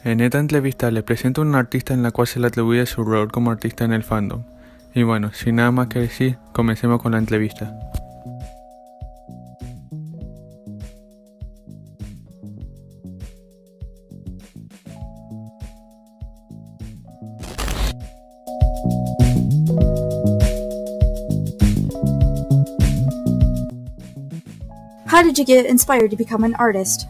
En esta entrevista le presento a un artista en la cual se le atribuye su rol como artista en el fandom. Y bueno, sin nada más que decir, comencemos con la entrevista. How did you get inspired to become an artist?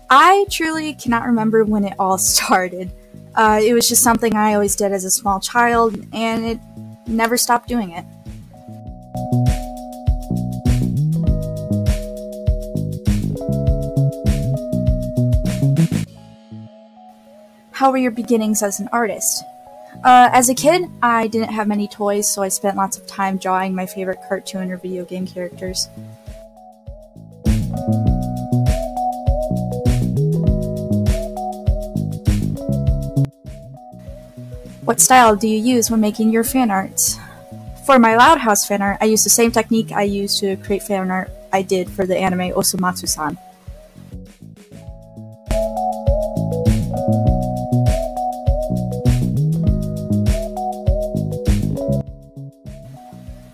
I truly cannot remember when it all started. It was just something I always did as a small child, and it never stopped doing it. How were your beginnings as an artist? As a kid, I didn't have many toys, so I spent lots of time drawing my favorite cartoon or video game characters. What style do you use when making your fan arts? For my Loud House fan art, I use the same technique I used to create fan art I did for the anime Osomatsu-san.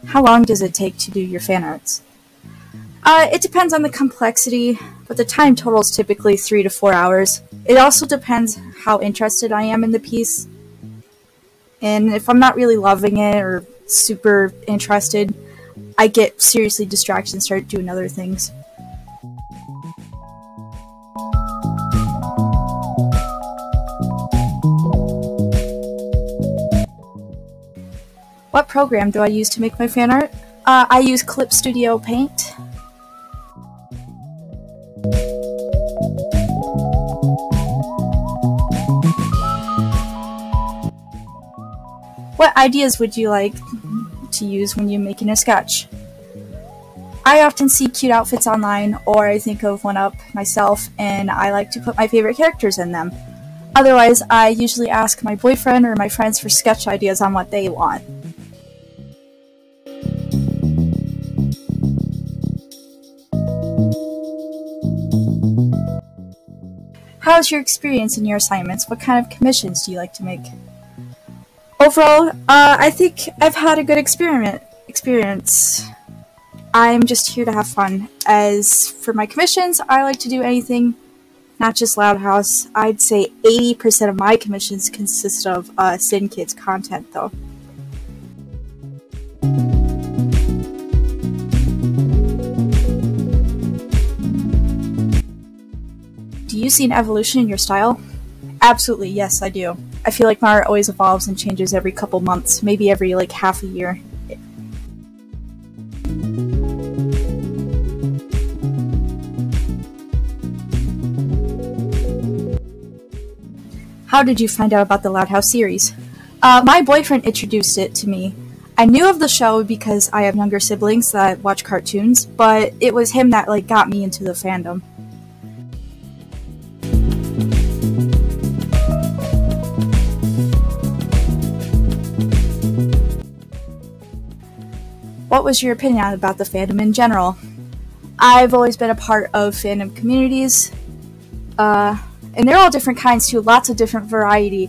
How long does it take to do your fan arts? It depends on the complexity, but the time total is typically 3 to 4 hours. It also depends how interested I am in the piece. And if I'm not really loving it or super interested, I get seriously distracted and start doing other things. What program do I use to make my fan art? I use Clip Studio Paint. What ideas would you like to use when you're making a sketch? I often see cute outfits online, or I think of one up myself, and I like to put my favorite characters in them. Otherwise, I usually ask my boyfriend or my friends for sketch ideas on what they want. How's your experience in your assignments? What kind of commissions do you like to make? Overall, I think I've had a good experience. I'm just here to have fun. As for my commissions, I like to do anything, not just Loud House. I'd say 80% of my commissions consist of Sin Kids content, though. Do you see an evolution in your style? Absolutely, yes, I do. I feel like my art always evolves and changes every couple months, maybe every half a year. How did you find out about the Loud House series? My boyfriend introduced it to me. I knew of the show because I have younger siblings that watch cartoons, but it was him that got me into the fandom. What was your opinion about the fandom in general? I've always been a part of fandom communities, and they're all different kinds too, lots of different variety.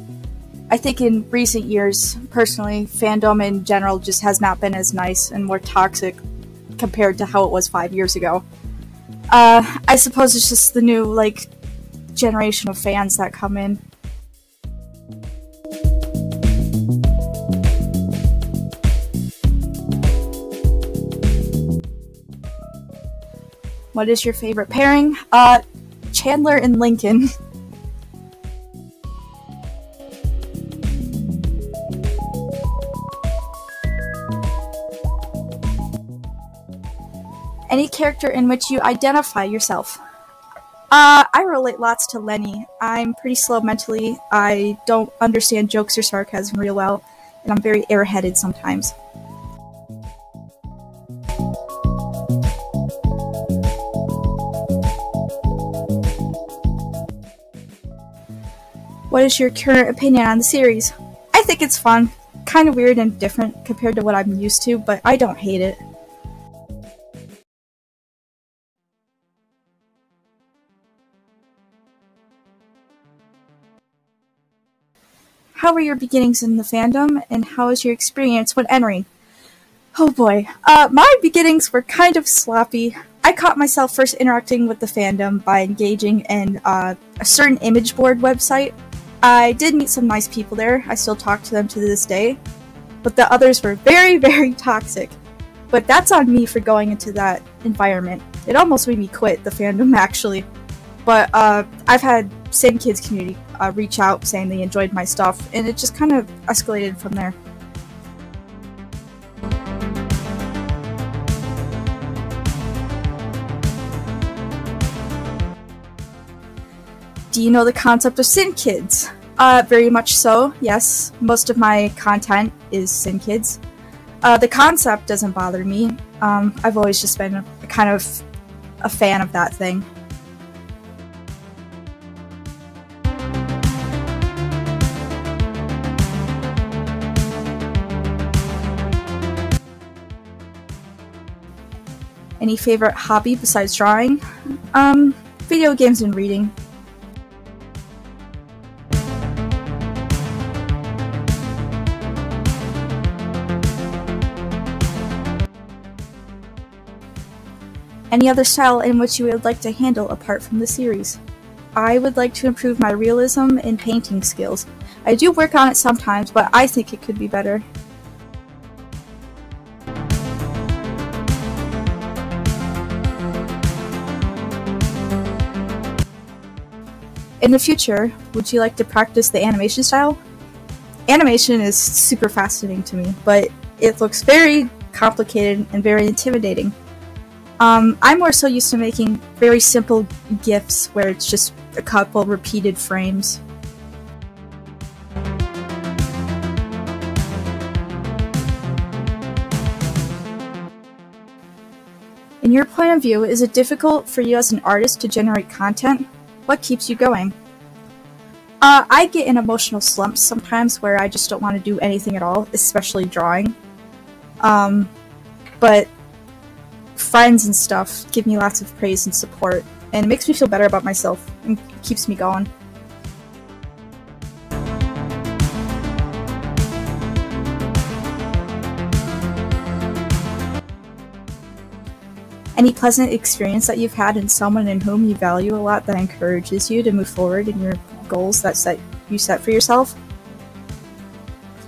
I think in recent years, personally, fandom in general just has not been as nice and more toxic compared to how it was 5 years ago. I suppose it's just the new, generation of fans that come in. What is your favorite pairing? Chandler and Lincoln. Any character in which you identify yourself? I relate lots to Lenny. I'm pretty slow mentally, I don't understand jokes or sarcasm real well, and I'm very airheaded sometimes. What what is your current opinion on the series? I think it's fun. Kind of weird and different compared to what I'm used to, but I don't hate it. How were your beginnings in the fandom, and how was your experience when entering? Oh boy. My beginnings were kind of sloppy. I caught myself first interacting with the fandom by engaging in a certain image board website. I did meet some nice people there. I still talk to them to this day. But the others were very, very toxic. But that's on me for going into that environment. It almost made me quit the fandom, actually. But I've had same kids community reach out saying they enjoyed my stuff, and it just kind of escalated from there. Do you know the concept of Sin Kids? Very much so, yes. Most of my content is Sin Kids. The concept doesn't bother me. I've always just been kind of a fan of that thing. Any favorite hobby besides drawing? Video games and reading. Any other style in which you would like to handle apart from the series? I would like to improve my realism and painting skills. I do work on it sometimes, but I think it could be better. In the future, would you like to practice the animation style? Animation is super fascinating to me, but it looks very complicated and very intimidating. I'm more so used to making very simple GIFs where it's just a couple repeated frames. In your point of view, is it difficult for you as an artist to generate content? What keeps you going? I get in emotional slumps sometimes where I just don't want to do anything at all, especially drawing. But friends and stuff give me lots of praise and support, and it makes me feel better about myself and keeps me going. Any pleasant experience that you've had in someone in whom you value a lot that encourages you to move forward in your goals that you set for yourself?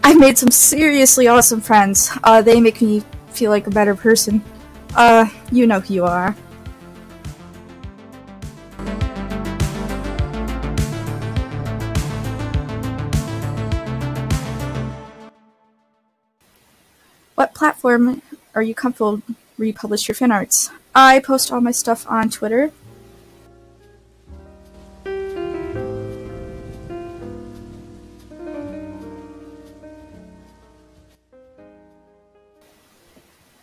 I've made some seriously awesome friends. They make me feel like a better person. You know who you are. What platform are you comfortable where you publish your fan arts? I post all my stuff on Twitter.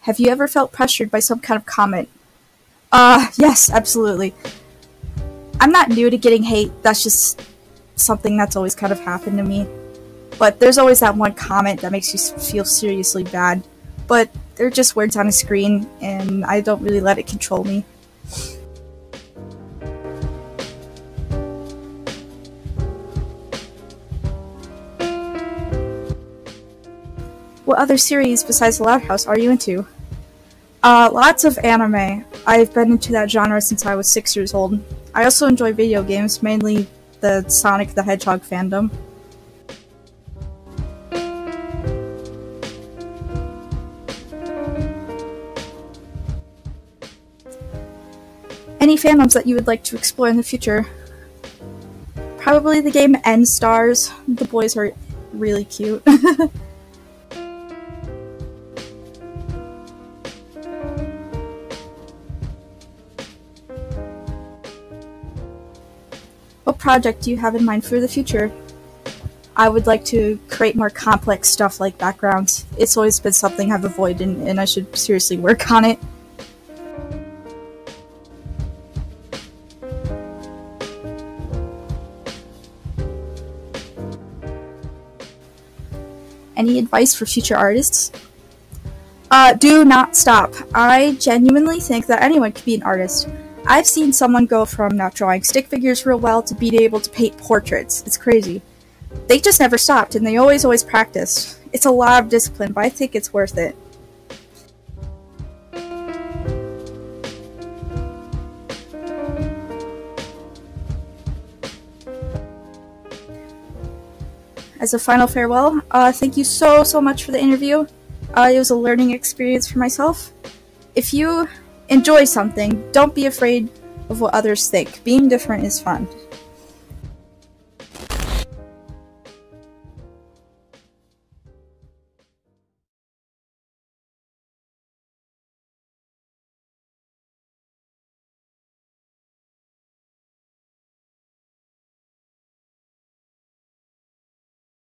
Have you ever felt pressured by some kind of comment? Yes, absolutely. I'm not new to getting hate, that's just something that's always kind of happened to me. But there's always that one comment that makes you feel seriously bad. But they're just words on a screen, and I don't really let it control me. What other series besides The Loud House are you into? Lots of anime. I've been into that genre since I was 6 years old. I also enjoy video games, mainly the Sonic the Hedgehog fandom. Any fandoms that you would like to explore in the future? Probably the game End Stars. The boys are really cute. What project do you have in mind for the future? I would like to create more complex stuff like backgrounds. It's always been something I've avoided, and I should seriously work on it. Any advice for future artists? Do not stop. I genuinely think that anyone could be an artist. I've seen someone go from not drawing stick figures real well to being able to paint portraits. It's crazy. They just never stopped, and they always practiced. It's a lot of discipline, but I think it's worth it. As a final farewell, thank you so much for the interview. It was a learning experience for myself. If you enjoy something, don't be afraid of what others think. Being different is fun.